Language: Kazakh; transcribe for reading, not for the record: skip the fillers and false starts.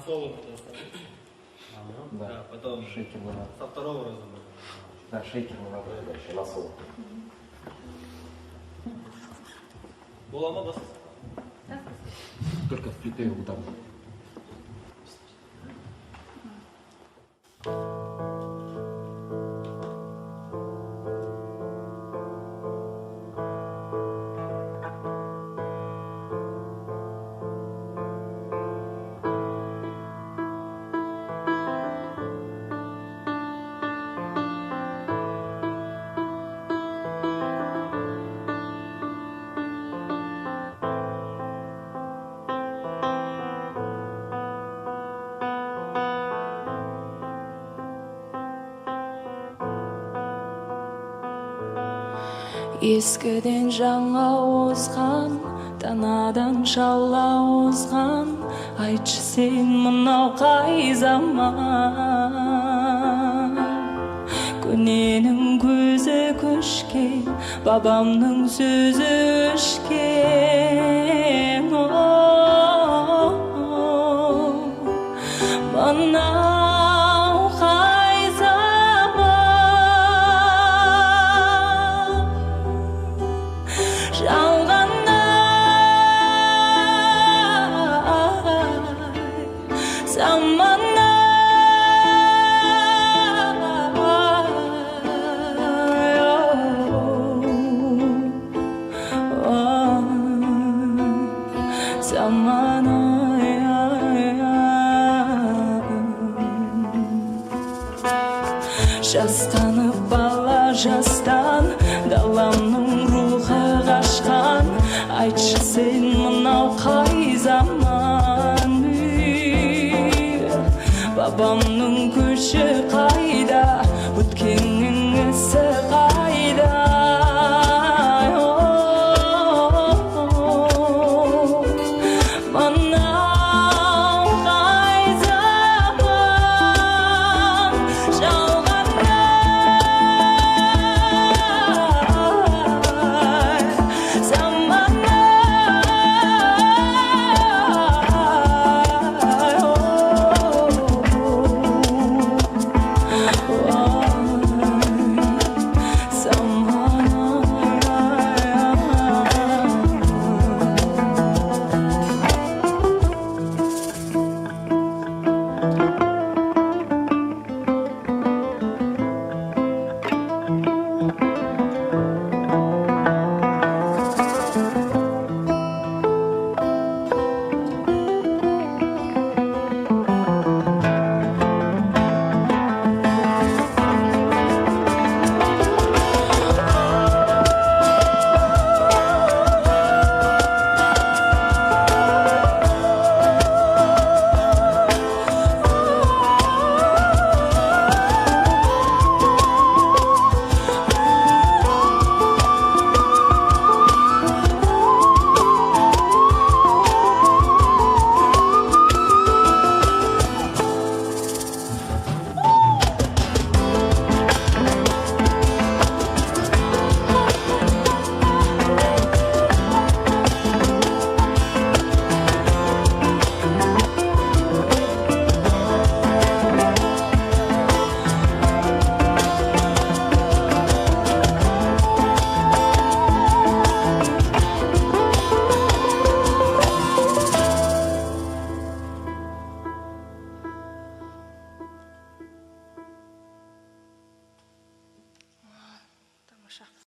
соло. Да, потом шейкер было. со второго раза. Да, шейкер было. Еще на соло. Была мода. Только впритык вот там. Ескіден жаңа озған, танадан шала озған, айтшы сен мынау қай заман. Көненің көзі көшкен, бабамның сөзі өшкен. Мынау қай заман. Жастанып бала жастан, даламның рухы қашқан, айтшы сен мынау қай заман. Бабам